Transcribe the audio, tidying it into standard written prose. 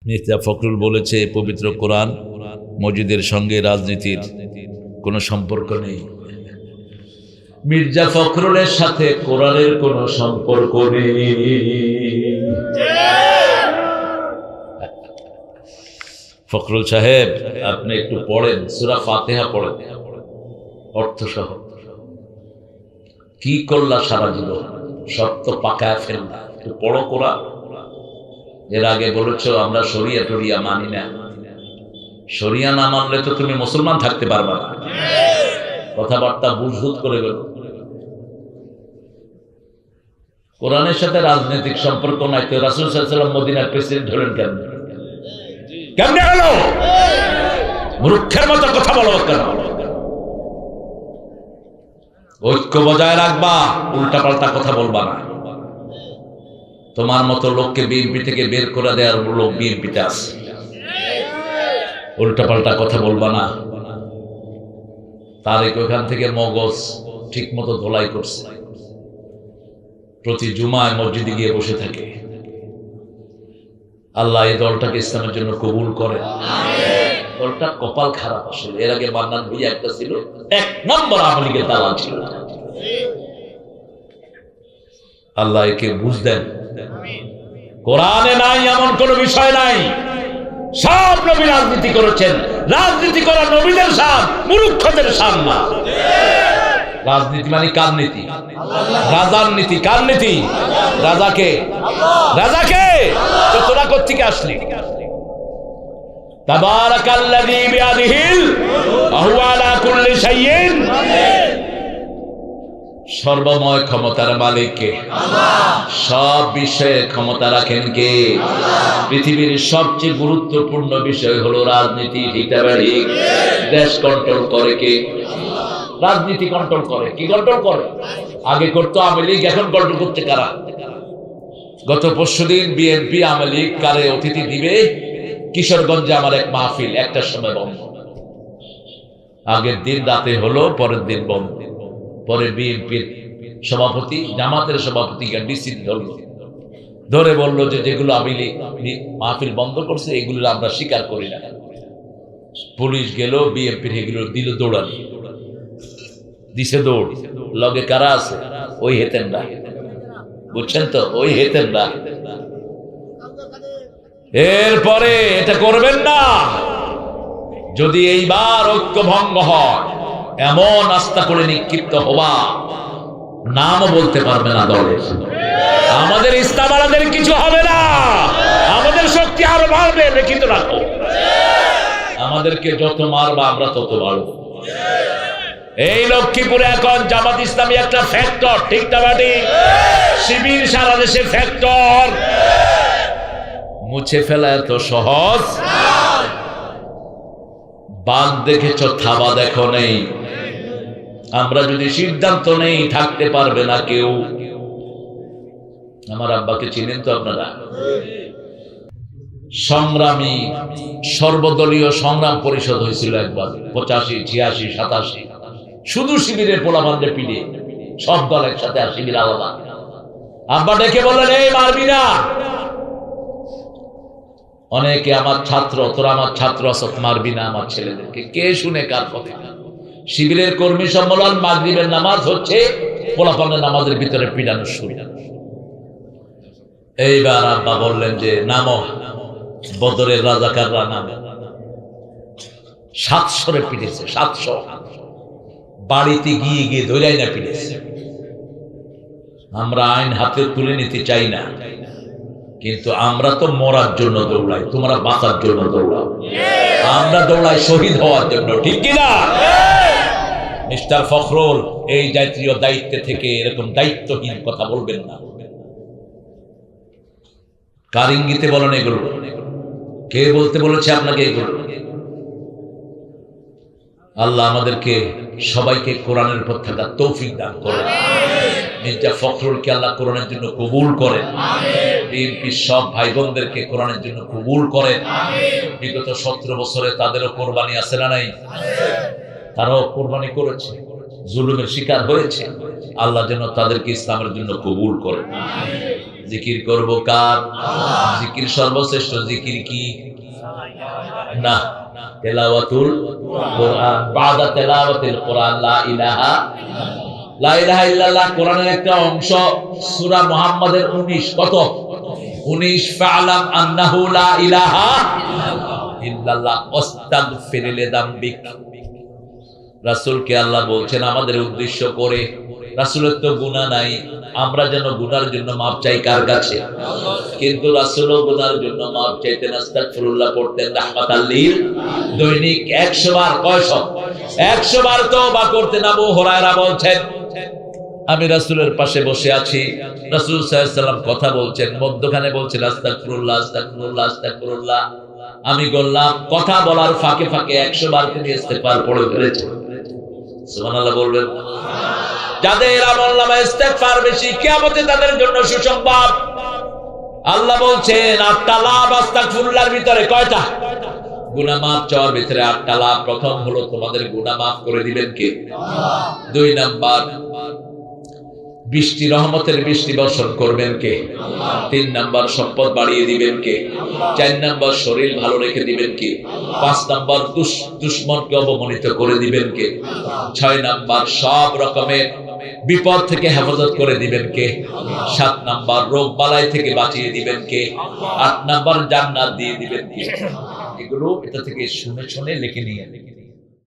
মির্জা ফখরুল বলেছে পবিত্র কোরআন মসজিদের সঙ্গে রাজনীতির কোনো সম্পর্ক নেই। মির্জা ফখরুলের সাথে কোরআনের কোনো সম্পর্ক নেই। ফখরুল সাহেব, আপনি একটু পড়েন, সূরা ফাতিহা পড়েন অর্থ সহ। কি করলা সারা জীবন? সব তো পাকায় ফেললা, একটু পড়ো কোরআন। এর আগে বলেছো আমরা শরিয়া টরিয়া মানি না। শরিয়া না মানলে তো তুমি মুসলমান থাকতে পারবা না। কথাবার্তা বুঝবুঝ করে গেল। কোরআনের সাথে রাজনৈতিক সম্পর্ক নাই তো রাসূল সাল্লাল্লাহু আলাইহি ওয়াসাল্লাম মদিনার প্রেসিডেন্ট হলেন কেন? কেমনে হলো? মূর্খের মতো কথা বলো কেন? ঐক্য বজায় রাখবা, উল্টা পাল্টা কথা বলবা না। তোমার মতো লোককে বিএনপি থেকে বের করে দেওয়ার লোক বিএনপিতে আছে। উল্টা পাল্টা কথা বলবা না। তারেক ওখান থেকে মগজ ঠিক মতো ধোলাই করছে, প্রতি জুমায় মসজিদে গিয়ে বসে থাকে। আল্লাহ এই দলটাকে ইসলামের জন্য কবুল করে। দলটা কপাল খারাপ আসলে। এর আগে মান্নান ভাইয়া একটা ছিল, এক নম্বর আওয়ামী লীগের দালাল ছিল। আল্লাহ একে বুঝ দেন। কোরআনে নাই এমন কোন বিষয় নাই। সব নবী রাজনীতি করেছেন। রাজনীতি করা নবীদের শান, মূর্খদের শান না। রাজনীতি মানে কার নীতি? রাজার নীতি। কার নীতি? রাজাকে। রাজাকে তো তোরা কোত্থেকে আসলি? তাবারাকাল্লাযী বিয়াদিহিল ওয়া হুয়া আলা কুল্লি শাইইন। সর্বময় ক্ষমতার মালিক কে? আল্লাহ। সব বিষয়ে ক্ষমতা রাখেন কে? আল্লাহ। পৃথিবীর সবচেয়ে গুরুত্বপূর্ণ বিষয় হলো রাজনীতি। ঠিক না ঠিক? দেশ কন্ট্রোল করে কে? আল্লাহ। রাজনীতি কন্ট্রোল করে। কি কন্ট্রোল করে? আগে করতো আওয়ামী লীগ, এখন কন্ট্রোল করতে কারা? গত পরশুদিন বিএনপি আওয়ামী লীগ কারে অতিথি দিবে কিশোরগঞ্জে আমার এক মাহফিল, একটার সময় বন্ধ। আগের দিন রাতে হলো, পরের দিন বন্ধ। পরে বিএনপির সভাপতি, জামাতের সভাপতি ডিসি ধরে বললো যে যেগুলো আওয়ামী লীগ মাহফিল বন্ধ করছে এগুলো আমরা স্বীকার করি না। পুলিশ গেল, বিএনপির এগুলো দিল দৌড়ানি, দিছে দৌড়। লগে কারা আছে? ওই হেতেনরা, বুঝছেন তো? ওই হেতেনরা। এরপরে এটা করবেন না। যদি এইবার ঐক্য ভঙ্গ হয়, এমন আস্থা করে নিক্ষিপ্ত হবা, নামও বলতে পারবে না দলের। আমাদের ইসলামালাদের কিছু হবে না। আমাদের শক্তি আরো বাড়বে। লিখিত রাখো, আমাদেরকে যত মারবা আমরা তত বাড়বো। এই লক্ষ্মীপুরে এখন জামাত ইসলামী একটা ফ্যাক্টর। ঠিক না বাড়ি? শিবির সারা দেশে ফ্যাক্টর। মুছে ফেলা এত সহজ? বাঁধ দেখেছ, থাবা দেখো নেই। আমরা যদি সিদ্ধান্ত নেই, থাকতে পারবে না কেউ। আমার আব্বাকে চিনেন তো আপনারা? সংগ্রামী সর্বদলীয় সংগ্রাম পরিষদ হয়েছিল একবার, 85, 86, 87। শুধু শিবিরের পোলাপানদের পিড়ে, সব দল একসাথে, আর শিবির আলাদা। আব্বা ডেকে বললেন, এই মারবি না। অনেকে আমার ছাত্র, তোরা আমার ছাত্র আসত, মারবি না আমার ছেলেদেরকে। কে শুনে কার কথা? শিবিরের কর্মী সম্মেলন, মাগরিবের নামাজ হচ্ছে, পোলাপানের নামাজের ভিতরে পিড়ানো শুরু। এইবার আব্বা বললেন যে নামো, বদরের রাজাকাররা নামে। 700 পিটেছে, 700। বাড়িতে গিয়ে গিয়ে ধৈরাই না পিটেছে। আমরা আইন হাতে তুলে নিতে চাই না, কিন্তু আমরা তো মরার জন্য দৌড়াই, তোমরা বাঁচার জন্য দৌড়াও। আমরা দৌড়াই শহীদ হওয়ার জন্য। ঠিক কিনা? মিস্টার ফখরুল, এই জাতীয় দায়িত্বে থেকে এরকম দায়িত্বহীন কথা বলবেন না। কার ইঙ্গিতে বলেন এগুলো? কে বলতে বলেছে আপনাকে এগুলো? আল্লাহ আমাদেরকে সবাইকে কোরআনের উপর থাকার তৌফিক দান করেন। মির্জা ফখরুলকে আল্লাহ কোরআনের জন্য কবুল করেন। বিএনপির সব ভাই বোনদেরকে কোরআনের জন্য কবুল করেন। বিগত 17 বছরে তাদেরও কোরবানি আছে না নাই? তারাও কোরবানি করেছে, জুলুমের শিকার হয়েছে। আল্লাহ যেন তাদেরকে ইসলামের জন্য কবুল করেন। জিকির করব কার? জিকির সর্বশ্রেষ্ঠ জিকির কি? না, তেলাওয়াতুল কোরআন। বাদা তেলাওয়াতিল কোরআন লা ইলাহা ইল্লাল্লাহ কোরআনের একটা অংশ। সূরা মুহাম্মাদের 19 কত? 19 ফা'লাম আন্নাহু লা ইলাহা ইল্লাল্লাহ ওয়াস্তাগফির লিযামবিক। রাসূলকে আল্লাহ বলছেন আমাদের উদ্দেশ্য করে, রাসূলের তো গুনাহ নাই, আমরা যেন গুনার জন্য মাপ চাই কার কাছে? কিন্তু রাসূলও গুনার জন্য মাপ চাইতেন, আস্তাগফিরুল্লাহ পড়তেন রাহমাতাল লিল। দৈনিক 100 বার, কয়শ? 100 বার তওবা করতেন। আবু হুরায়রা বলছেন আমি রাসূলের পাশে বসে আছি, রাসূল সাল্লাল্লাহু আলাইহি ওয়াসাল্লাম কথা বলছেন, মধ্যখানে বলছেন আস্তাগফিরুল্লাহ আস্তাগফিরুল্লাহ আস্তাগফিরুল্লাহ। আমি বললাম কথা বলার ফাঁকে ফাঁকে 100 বার তিনি ইস্তেগফার পড়ে ফেলেছেন। সুবহানাল্লাহ বলবেন। যাদের আমলনামায় ইস্তেগফার বেশি, কিয়ামতে তাদের জন্য সুসংবাদ। আল্লাহ বলছেন 8টা লাভ আস্তাগফিরুল্লাহর ভিতরে। কয়টা? গুনাহ মাফ চাওয়ার ভিতরে 8টা লাভ। প্রথম হলো তোমাদের গুনাহ মাফ করে দিবেন কে? আল্লাহ। 2 নাম্বার, বৃষ্টি রহমতের বৃষ্টি বর্ষণ করবেন কে? আল্লাহ। 3 নাম্বার, সম্পদ বাড়িয়ে দিবেন কে? আল্লাহ। 4 নাম্বার, শরীর ভালো রেখে দিবেন কে? আল্লাহ। 5 নাম্বার, দুশমনকে অবমানিত করে দিবেন কে? আল্লাহ। 6 নাম্বার, সব রকমের বিপদ থেকে হেফাজত করে দিবেন কে? আল্লাহ। 7 নাম্বার, রোগ বালাই থেকে বাঁচিয়ে দিবেন কে? আল্লাহ। 8 নাম্বার, জান্নাত দিয়ে দিবেন কে? এগুলো এটা থেকে শুনে শুনে লিখে নিয়ে